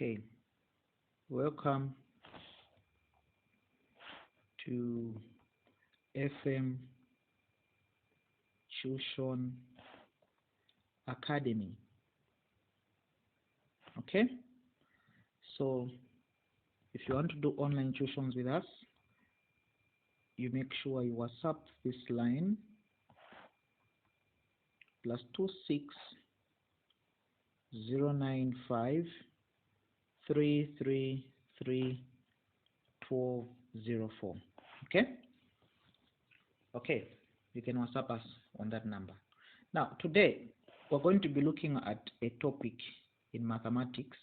Okay, welcome to FM Tuition Academy. Okay, so if you want to do online tuitions with us, you make sure you WhatsApp this line +26 095 333 1204. Okay, you can WhatsApp us on that number. Now today we're going to be looking at a topic in mathematics,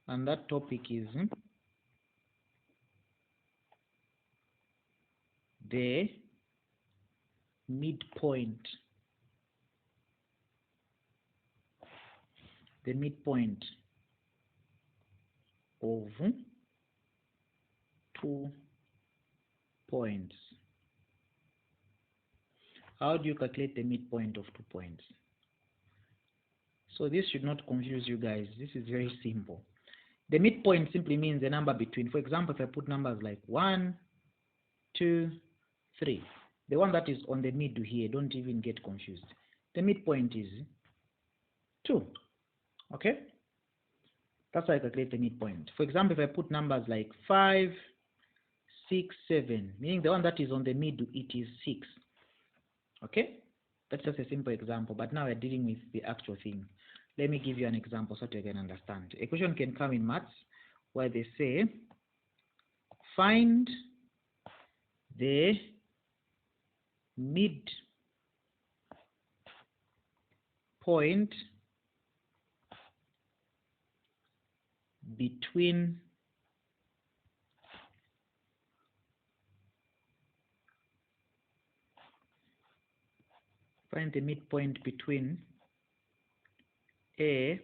and that topic is the midpoint. The midpoint of 2 points. How do you calculate the midpoint of 2 points? So this should not confuse you guys. This is very simple. The midpoint simply means the number between. For example, if I put numbers like 1, 2, 3, the one that is on the middle here, don't even get confused. The midpoint is 2. Okay? That's how I calculate the midpoint. For example, if I put numbers like 5, 6, 7, meaning the one that is on the middle, it is 6. Okay? That's just a simple example, but now we're dealing with the actual thing. Let me give you an example so that you can understand. A question can come in maths where they say, find the midpoint between A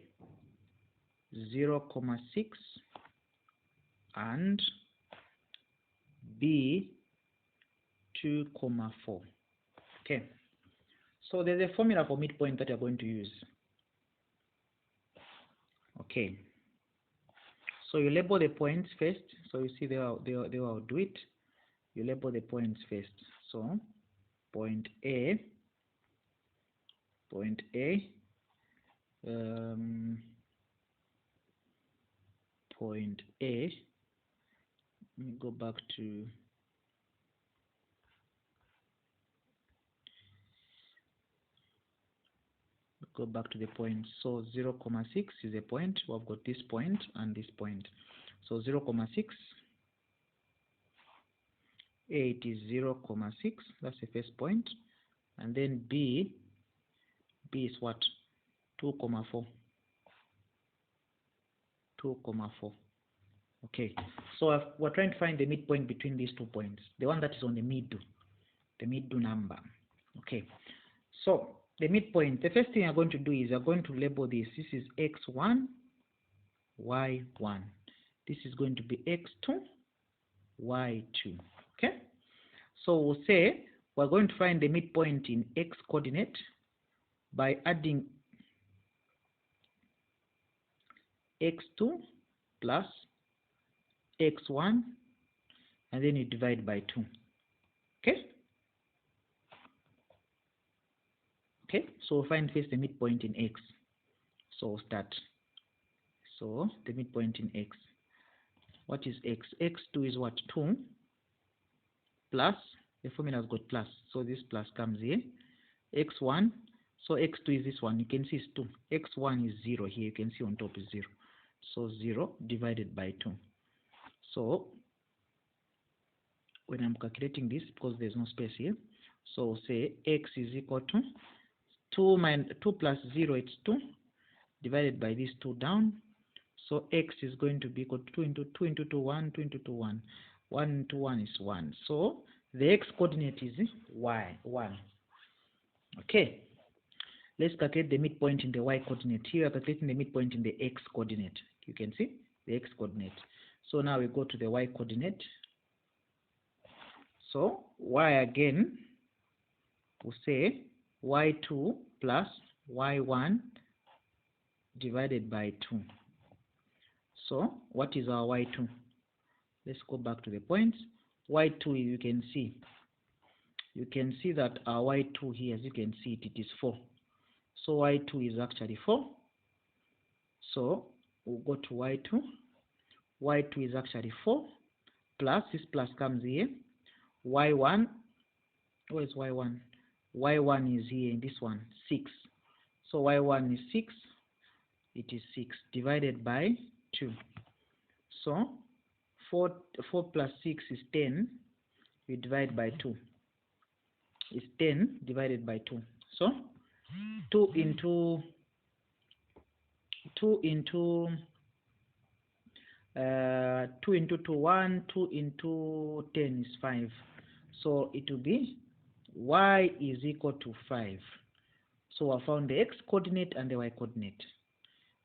0,6 and B 2,4. Okay, so there's a formula for midpoint that you're going to use. Okay, so you label the points first. So you see they will do it. You label the points first. So point A, let me go back to the point. So 0,6 is a point. We've got this point and this point. So 0,6, A, it is 0,6. That's the first point. And then B is what? 2,4. 2,4. Okay, so we're trying to find the midpoint between these 2 points, the one that is on the middle number. Okay, so the midpoint, the first thing I'm going to do is I'm going to label this. This is x1, y1. This is going to be x2, y2. Okay, so we'll say we're going to find the midpoint in x coordinate by adding x2 plus x1, and then you divide by 2. Okay, so we'll find first the midpoint in x. So we'll start. So the midpoint in x. What is x? x2 is what? 2 plus, the formula has got plus, so this plus comes here. x1, so x2 is this one, you can see it's 2. x1 is 0 here, you can see on top is 0. So 0 divided by 2. So when I'm calculating this, because there's no space here, so we'll say x is equal to 2 plus 0, it's 2, divided by this 2 down. So x is going to be equal to 2 into 2 into 2, 1, 2 into 2, 1. 1 into 1 is 1. So the x coordinate is y, 1. Okay, let's calculate the midpoint in the y coordinate. Here we are calculating the midpoint in the x coordinate. You can see the x coordinate. So now we go to the y coordinate. So y again, we'll say y2 plus y1 divided by 2. So what is our y2? Let's go back to the points. Y2, you can see that our y2 here, as you can see it is 4. So y2 is actually 4. So we'll go to y2. Y2 is actually 4 plus, this plus comes here. Y1, where is y1? Y1 is here in this one, 6. So y1 is 6. It is 6 divided by 2. So 4 plus 6 is 10. You divide by 2. It's 10 divided by 2. So 2 into 2 into 2, 1, 2 into 10 is 5. So it will be y is equal to 5. So I found the x coordinate and the y coordinate.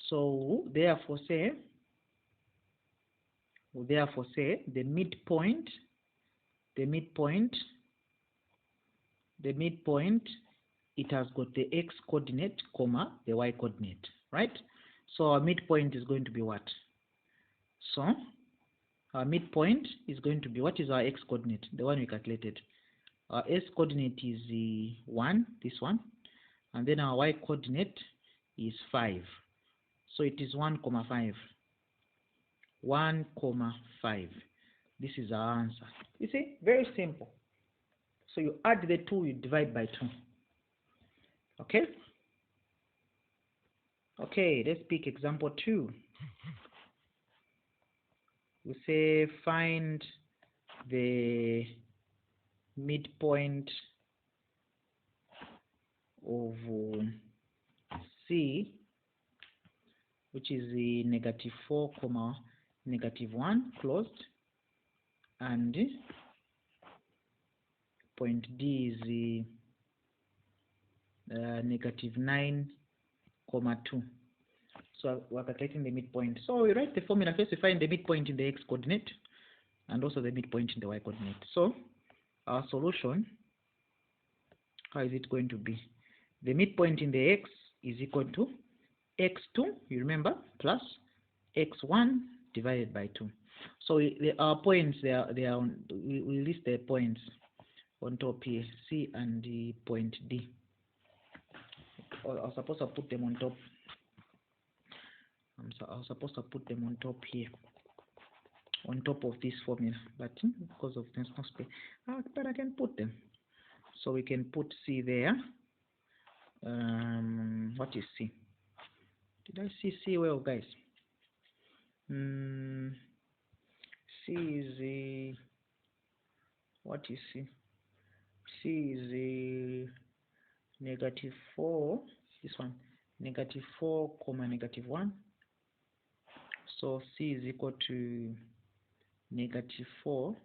So therefore say the midpoint, it has got the x coordinate, comma, the y coordinate, right? So our midpoint is going to be what? So our midpoint is going to be, what is our x coordinate? The one we calculated. Our s coordinate is 1, this one, and then our y coordinate is 5. So it is 1, 5. 1, 5. This is our answer. You see, very simple. So you add the 2, you divide by 2. Okay? Okay, let's pick example 2. We say find the midpoint of C, which is the -4, -1 closed, and point D is the -9, 2. So we're calculating the midpoint. So we write the formula first to find the midpoint in the x coordinate and also the midpoint in the y coordinate. So our solution, how is it going to be? The midpoint in the x is equal to x2, you remember, plus x1 divided by 2. So our points, we list the points on top here, C and the point D. I was supposed to put them on top. I was supposed to put them on top here, on top of this formula, but because of there's no space, but I can put them. So we can put C there. What is C? Did I see C well, guys? C is the, what is C? C is the -4. This one, -4, -1. So C is equal to -4,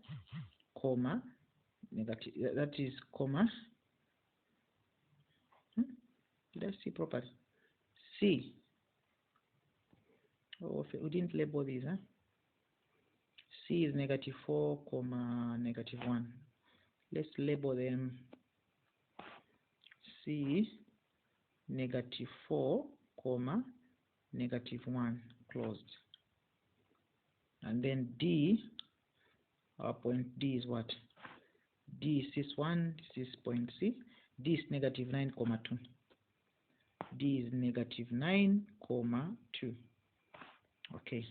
that is comma. Did I see properly? C. Oh, we didn't label these, huh? C is -4, -1. Let's label them. C -4, -1 closed. And then D, our point D is what? D is this one, this is point C. D is -9, 2. D is -9, 2. Okay,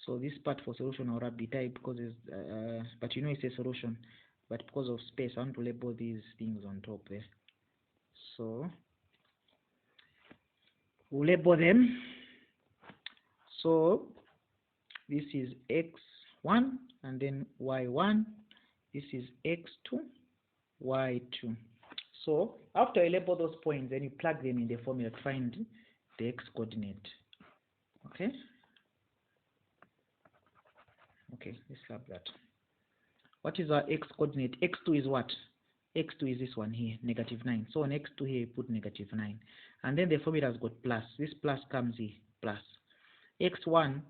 so this part for solution I'll be typed because it's, but you know it's a solution, but because of space I want to label these things on top there. So we'll label them. So this is x1 and then y1. This is x2, y2. So after you label those points, then you plug them in the formula to find the x coordinate. Okay. Okay, let's grab that. What is our x coordinate? X2 is what? X2 is this one here, -9. So on x2 here, you put -9. And then the formula has got plus. This plus comes here, plus. X1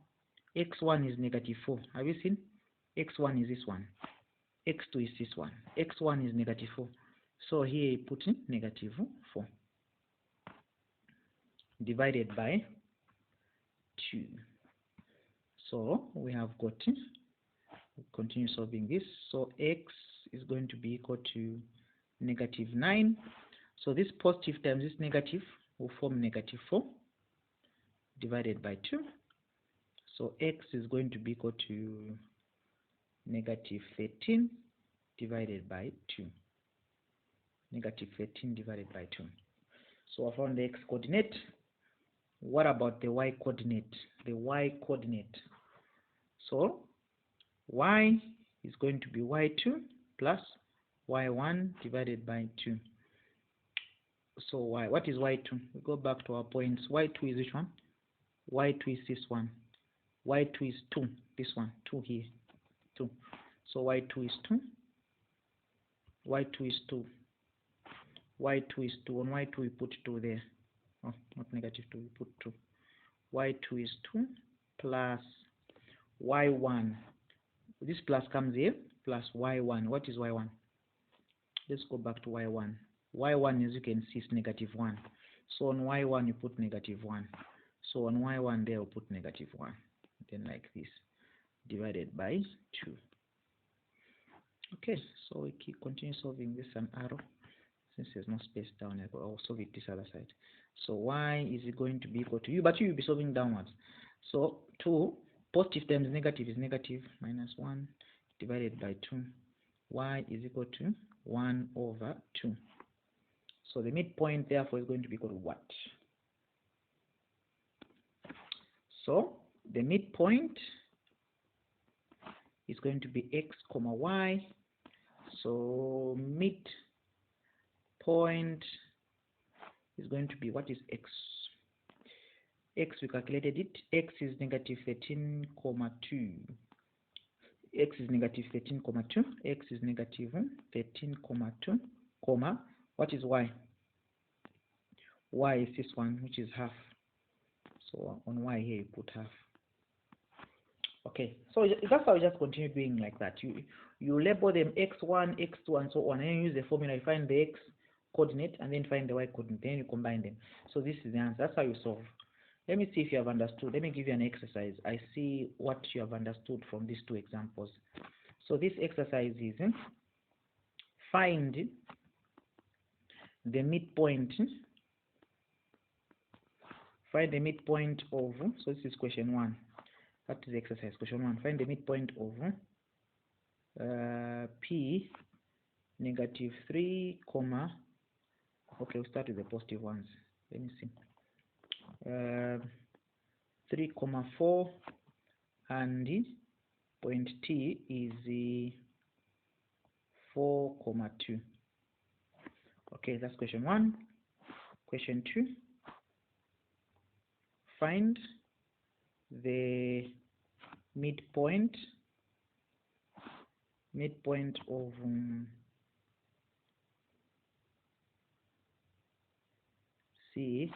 is -4. Have you seen? X1 is this one. X2 is this one. X1 is -4. So here you put in -4. Divided by 2. So we have got, continue solving this. So x is going to be equal to -9. So this positive times this negative will form -4 divided by 2. So x is going to be equal to -13 divided by 2. -13 divided by 2. So I found the x coordinate. What about the y coordinate? The y coordinate. So y is going to be y2 plus y1 divided by 2. So what is y2? We go back to our points. y2 is which one? y2 is this one. y2 is 2. This one, 2 here. 2. So y2 is 2. y2 is 2. y2 is 2. On y2 we put 2 there. Oh, not -2, we put 2. y2 is 2 plus y1. This plus comes here, plus y1. What is y1? Let's go back to y1. y1, as you can see, is -1. So on y1 you put -1. So on y1 there we'll put -1. Then like this, divided by 2. Okay, so we continue solving this an arrow. Since there's no space down here, I'll solve it this other side. So y is going to be equal to you, but you will be solving downwards. So 2 positive times negative is negative, -1 divided by 2. Y is equal to 1 over 2. So the midpoint therefore is going to be equal to what? So the midpoint is going to be x comma y. So midpoint is going to be, what is x? X, we calculated it. X is -13,2. X is -13,2. X is -13,2, comma, what is y? Y is this one, which is half. So on y here you put half. Okay, so that's how you just continue doing like that. You label them x1, x2, and so on, and you use the formula. You find the x coordinate and then find the y coordinate, then you combine them. So this is the answer. That's how you solve. Let me see if you have understood. Let me give you an exercise. I see what you have understood from these two examples. So this exercise is find the midpoint. Find the midpoint of, so this is question 1. That is the exercise, question 1. Find the midpoint of p -3, comma, okay, we'll start with the positive ones. Let me see. 3,4, and point T is 4,2. Okay, that's question 1. Question 2. Find the midpoint of C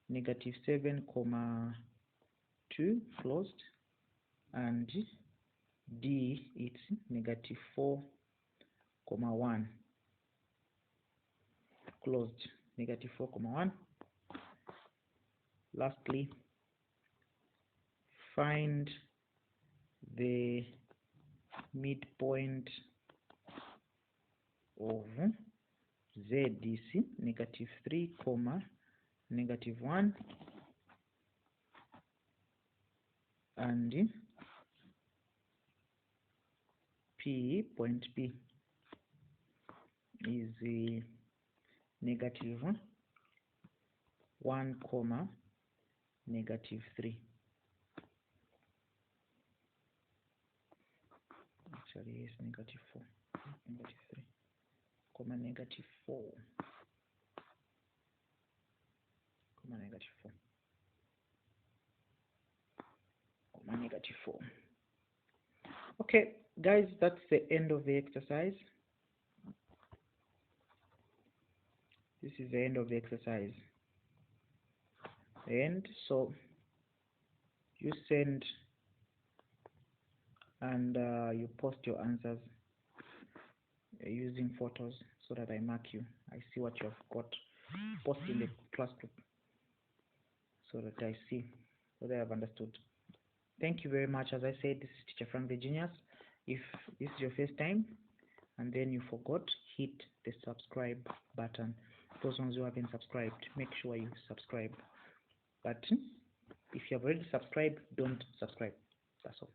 -7,2 closed, and D it's -4,1 closed, -4,1. Lastly, find the midpoint of ZDC -3, -1, and P, point P is -1, -3. Actually, it's -4, -3, -4, -4. Okay, guys, that's the end of the exercise. This is the end of the exercise. And so you send and you post your answers using photos so that I mark you. I see what you have got. Post in the class group so that I see whether I have understood. Thank you very much. As I said, this is Teacher Frank the Genius. If this is your first time and then you forgot, hit the subscribe button. Those ones who haven't subscribed, make sure you subscribe. But if you have already subscribed, don't subscribe. That's all.